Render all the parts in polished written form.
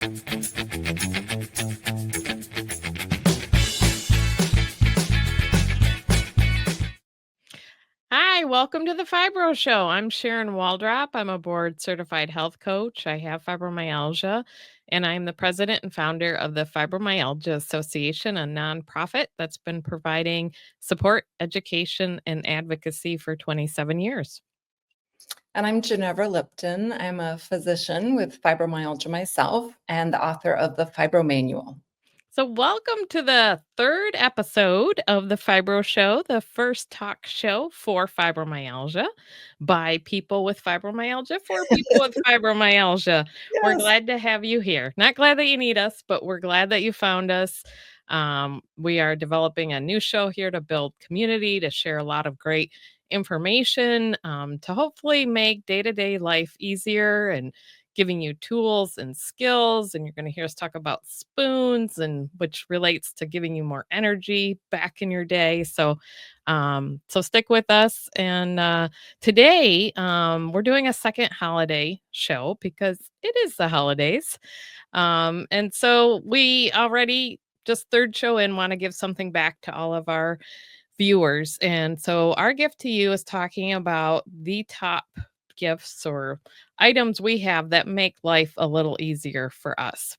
Hi, welcome to the Fibro Show. I'm Sharon Waldrop. I'm a board certified health coach. I have fibromyalgia, and I'm the president and founder of the Fibromyalgia Association, a nonprofit that's been providing support, education, and advocacy for 27 years. And I'm Ginevra Lipton. I'm a physician with fibromyalgia myself and the author of the Fibro Manual. So, welcome to the third episode of the Fibro Show, the first talk show for fibromyalgia by people with fibromyalgia for people with fibromyalgia. We're Yes. glad to have you here. Not glad that you need us, but we're glad that you found us. We are developing a new show here to build community, to share a lot of great information, to hopefully make day to day life easier and giving you tools and skills. And you're going to hear us talk about spoons, and which relates to giving you more energy back in your day. So stick with us. And today we're doing a second holiday show because it is the holidays. And so we already just third show in want to give something back to all of our viewers. And so our gift to you is talking about the top gifts or items we have that make life a little easier for us.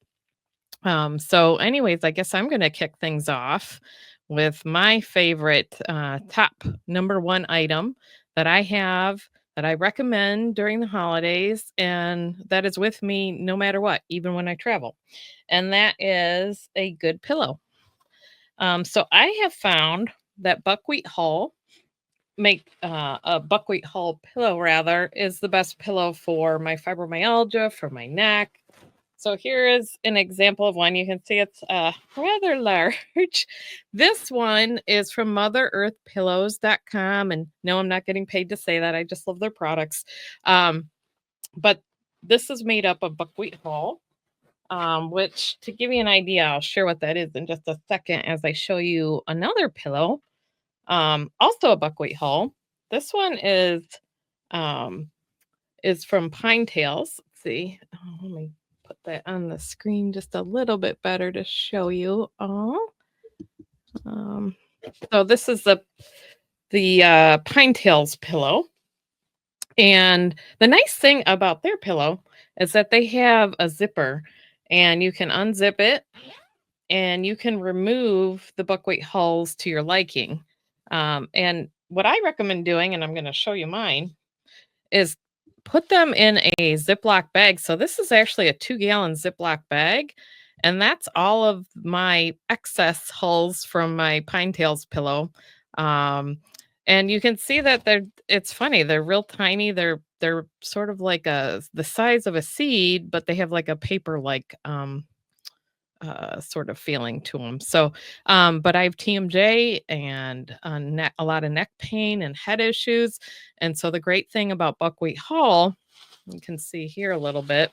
So anyways, I guess I'm going to kick things off with my favorite top number one item that I have that I recommend during the holidays, and that is with me no matter what, even when I travel. And that is a good pillow. So I have found that buckwheat hull a buckwheat hull pillow rather is the best pillow for my fibromyalgia, for my neck. So here is an example of one. You can see it's rather large. This one is from motherearthpillows.com. And no, I'm not getting paid to say that. I just love their products. But this is made up of buckwheat hull, which, to give you an idea, I'll share what that is in just a second as I show you another pillow. Also a buckwheat hull. This one is from Pine Tails. Let's see. Let me put that on the screen just a little bit better to show you all. So this is the Pine Tails pillow. And the nice thing about their pillow is that they have a zipper, and you can unzip it and you can remove the buckwheat hulls to your liking. And what I recommend doing, and I'm going to show you mine, is put them in a Ziploc bag. So this is actually a 2-gallon Ziploc bag. And that's all of my excess hulls from my Pine Tails pillow. And you can see that it's funny. They're real tiny. They're sort of like the size of a seed, but they have like a paper like sort of feeling to them. So, but I have TMJ and a lot of neck pain and head issues. And so the great thing about buckwheat hull, you can see here a little bit.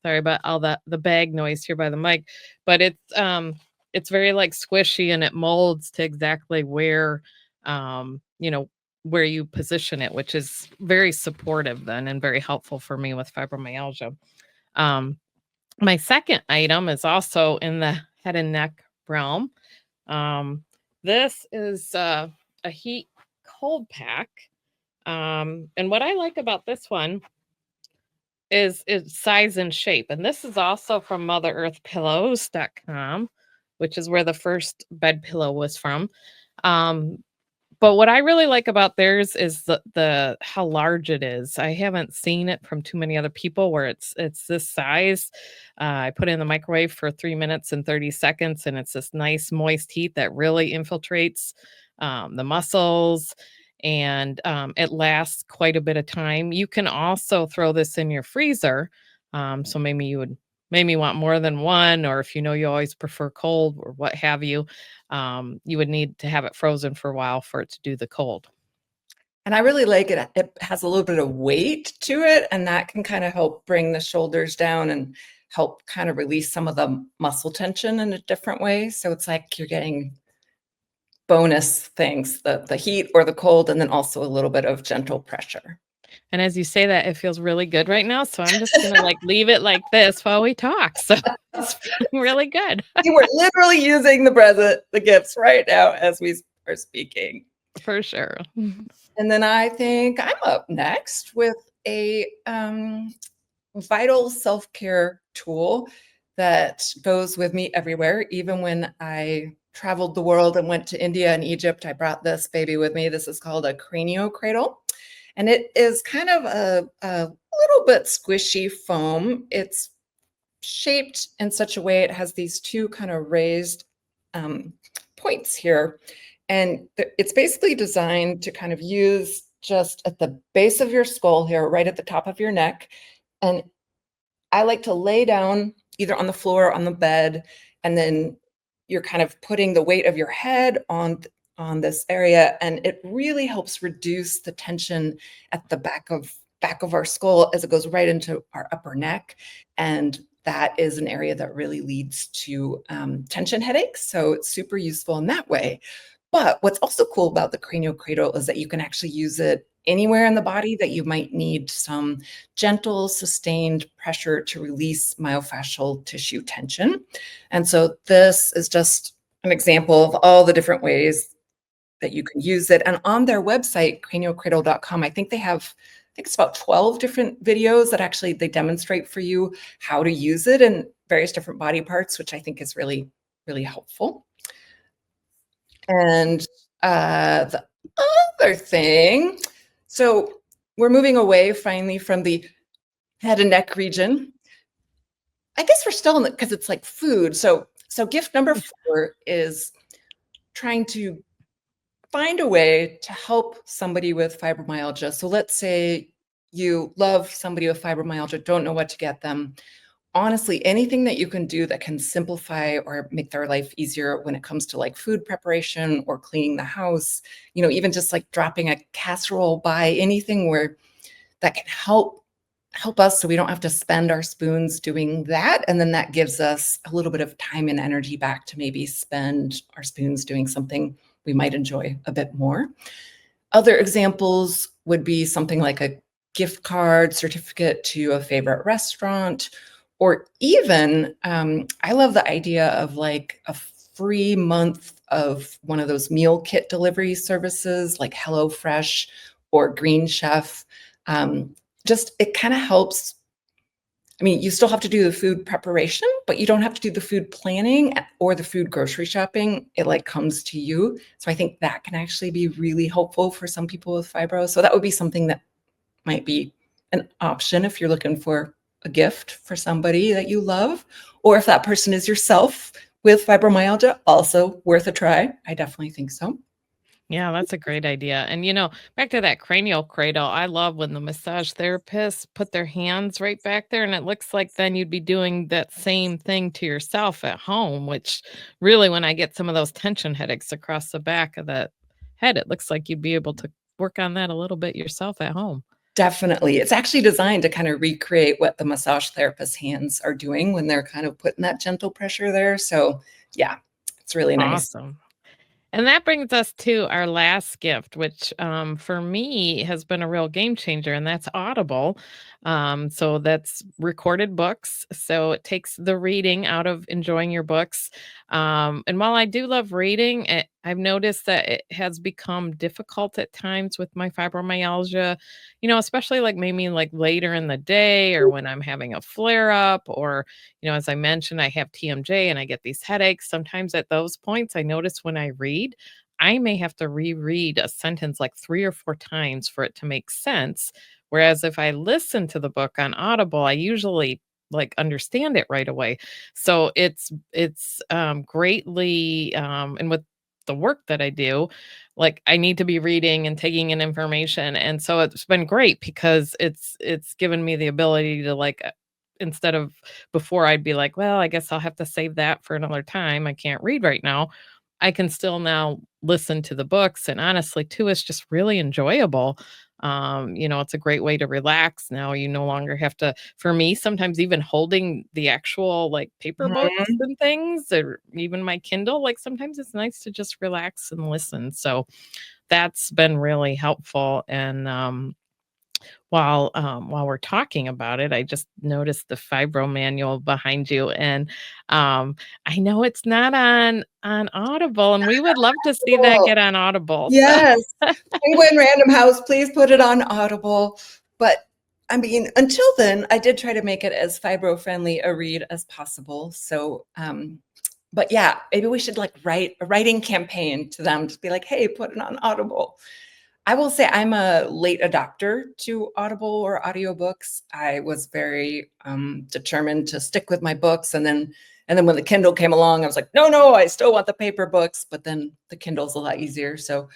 Sorry about all the bag noise here by the mic, but it's very like squishy, and it molds to exactly where where you position it, which is very supportive then and very helpful for me with fibromyalgia. My second item is also in the head and neck realm. This is a heat cold pack. And what I like about this one is its size and shape. And this is also from motherearthpillows.com, which is where the first bed pillow was from. But what I really like about theirs is the how large it is. I haven't seen it from too many other people where it's this size. I put it in the microwave for 3 minutes and 30 seconds, and it's this nice moist heat that really infiltrates the muscles, and it lasts quite a bit of time. You can also throw this in your freezer. So maybe you would maybe want more than one, or if you know you always prefer cold or what have you, you would need to have it frozen for a while for it to do the cold. And I really like it. It has a little bit of weight to it, and that can kind of help bring the shoulders down and help kind of release some of the muscle tension in a different way. So it's like you're getting bonus things, the heat or the cold, and then also a little bit of gentle pressure. And as you say that, it feels really good right now, so I'm just gonna, like, leave it like this while we talk, so it's feeling really good. You were literally using the gifts right now as we are speaking. For sure. And then I think I'm up next with a vital self-care tool that goes with me everywhere. Even when I traveled the world and went to India and Egypt, I brought this baby with me. This is called a Cranio Cradle. And it is kind of a little bit squishy foam. It's shaped in such a way, it has these two kind of raised um, points here. And it's basically designed to kind of use just at the base of your skull here, right at the top of your neck. And I like to lay down either on the floor or on the bed, and then you're kind of putting the weight of your head on this area, and it really helps reduce the tension at the back of our skull as it goes right into our upper neck. And that is an area that really leads to tension headaches. So it's super useful in that way. But what's also cool about the cranial cradle is that you can actually use it anywhere in the body that you might need some gentle, sustained pressure to release myofascial tissue tension. And so this is just an example of all the different ways that you can use it. And on their website, craniocradle.com, I think it's about 12 different videos that actually they demonstrate for you how to use it in various different body parts, which I think is really, really helpful. And the other thing, so we're moving away finally from the head and neck region. I guess we're still in it because it's like food. So gift number 4 is trying to find a way to help somebody with fibromyalgia. So let's say you love somebody with fibromyalgia, don't know what to get them. Honestly, anything that you can do that can simplify or make their life easier when it comes to like food preparation or cleaning the house, even just like dropping a casserole by, anything where that can help us so we don't have to spend our spoons doing that. And then that gives us a little bit of time and energy back to maybe spend our spoons doing something we might enjoy a bit more. Other examples would be something like a gift card, certificate to a favorite restaurant, or even I love the idea of like a free month of one of those meal kit delivery services like HelloFresh or Green Chef. Just it kind of helps. I mean, you still have to do the food preparation, but you don't have to do the food planning or the food grocery shopping. It like comes to you. So I think that can actually be really helpful for some people with fibro. So that would be something that might be an option if you're looking for a gift for somebody that you love, or if that person is yourself with fibromyalgia, also worth a try. I definitely think so. Yeah, that's a great idea. And back to that cranial cradle, I love when the massage therapists put their hands right back there, and it looks like then you'd be doing that same thing to yourself at home, which really, when I get some of those tension headaches across the back of the head, it looks like you'd be able to work on that a little bit yourself at home. Definitely. It's actually designed to kind of recreate what the massage therapist's hands are doing when they're kind of putting that gentle pressure there. So, yeah, it's really nice. Awesome. And that brings us to our last gift, which for me has been a real game changer, and that's Audible. So that's recorded books. So it takes the reading out of enjoying your books. And while I do love reading, I've noticed that it has become difficult at times with my fibromyalgia, especially like maybe like later in the day or when I'm having a flare up, or as I mentioned, I have TMJ and I get these headaches. Sometimes at those points, I notice when I read, I may have to reread a sentence like 3 or 4 times for it to make sense. Whereas if I listen to the book on Audible, I usually like understand it right away. So it's greatly and with the work that I do, like I need to be reading and taking in information. And so it's been great because it's given me the ability to like instead of before I'd be like, well, I guess I'll have to save that for another time. I can't read right now. I can still now listen to the books. And honestly, too, it's just really enjoyable. It's a great way to relax. Now you no longer have to, for me, sometimes even holding the actual like paper books Mhm. and things, or even my Kindle, like sometimes it's nice to just relax and listen. So that's been really helpful. And While we're talking about it, I just noticed the fibro manual behind you, and I know it's not on Audible, and we would love to see that Cool. get on Audible. So Yes. Penguin Random House, please put it on Audible. But I mean, until then, I did try to make it as fibro friendly a read as possible. So, but yeah, maybe we should like write a writing campaign to them to be like, hey, put it on Audible. I will say I'm a late adopter to Audible or audiobooks. I was very determined to stick with my books, and then when the Kindle came along, I was like, no, no, I still want the paper books. But then the Kindle's a lot easier. So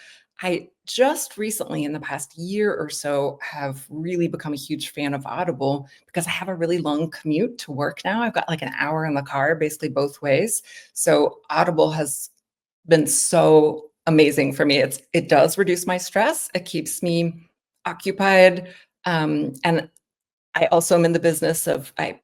I just recently, in the past year or so, have really become a huge fan of Audible because I have a really long commute to work now. I've got like an hour in the car, basically both ways. So Audible has been so amazing for me. It does reduce my stress. It keeps me occupied. And I also am in the business of I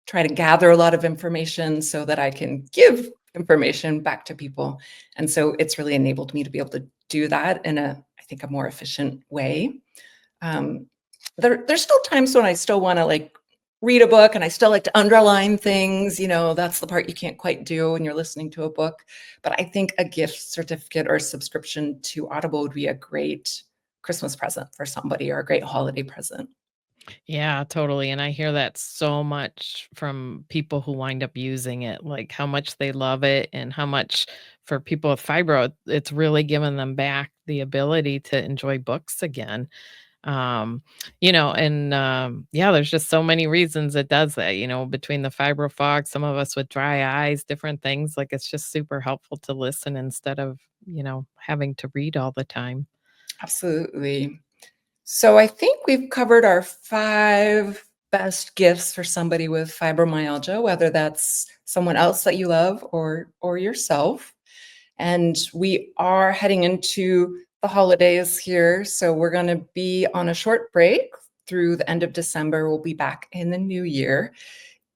try to gather a lot of information so that I can give information back to people. And so it's really enabled me to be able to do that in I think, a more efficient way. Um, there's still times when I still want to like read a book and I still like to underline things. That's the part you can't quite do when you're listening to a book. But I think a gift certificate or subscription to Audible would be a great Christmas present for somebody or a great holiday present. yeah, totally. And I hear that so much from people who wind up using it, like how much they love it and how much for people with fibro, it's really given them back the ability to enjoy books again. Um, yeah, there's just so many reasons it does that, between the fibro fog, some of us with dry eyes, different things. Like it's just super helpful to listen instead of, having to read all the time. Absolutely. So I think we've covered our 5 best gifts for somebody with fibromyalgia, whether that's someone else that you love or yourself. And we are heading into the holidays here, so we're going to be on a short break through the end of December. We'll be back in the new year.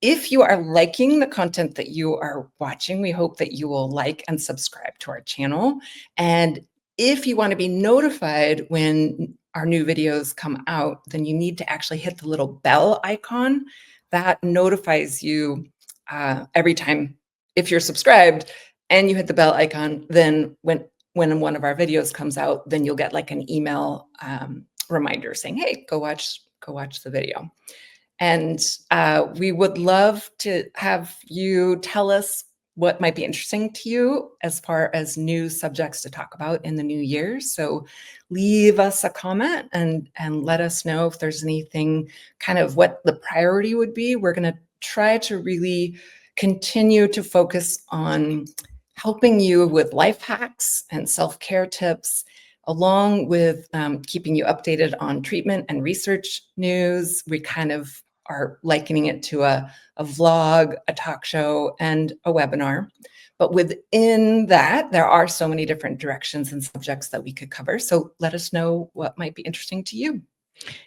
If you are liking the content that you are watching, we hope that you will like and subscribe to our channel. And if you want to be notified when our new videos come out, then you need to actually hit the little bell icon that notifies you every time. If you're subscribed and you hit the bell icon, then when one of our videos comes out, then you'll get like an email reminder saying, hey, go watch the video. And we would love to have you tell us what might be interesting to you as far as new subjects to talk about in the new year. So leave us a comment and let us know if there's anything, kind of what the priority would be. We're going to try to really continue to focus on helping you with life hacks and self-care tips, along with keeping you updated on treatment and research news. We kind of are likening it to a vlog, a talk show, and a webinar. But within that, there are so many different directions and subjects that we could cover. So let us know what might be interesting to you.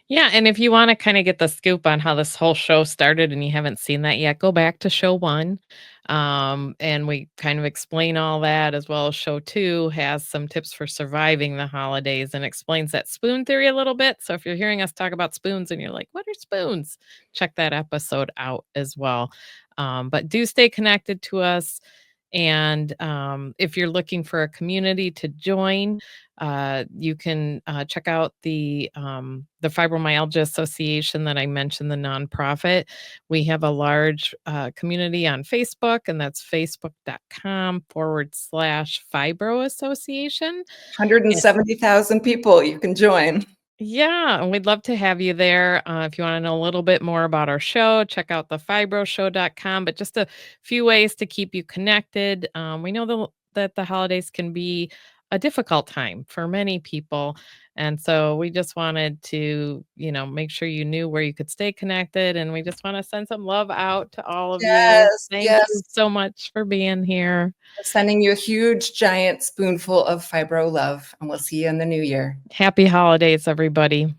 Yeah, and if you wanna kinda get the scoop on how this whole show started and you haven't seen that yet, go back to show 1, and we kind of explain all that, as well as show 2 has some tips for surviving the holidays and explains that spoon theory a little bit, so if you're hearing us talk about spoons and you're like, "What are spoons?" Check that episode out as well. But do stay connected to us, and if you're looking for a community to join, you can check out the Fibromyalgia Association that I mentioned, the nonprofit. We have a large community on Facebook, and that's facebook.com/Fibro Association. 170,000 people you can join. Yeah, and we'd love to have you there. If you want to know a little bit more about our show, check out thefibroshow.com. But just a few ways to keep you connected. We know that the holidays can be a difficult time for many people. And so we just wanted to, make sure you knew where you could stay connected. And we just want to send some love out to all of you. Yes, Thank you yes. so much for being here. Sending you a huge, giant spoonful of fibro love, and we'll see you in the new year. Happy holidays, everybody.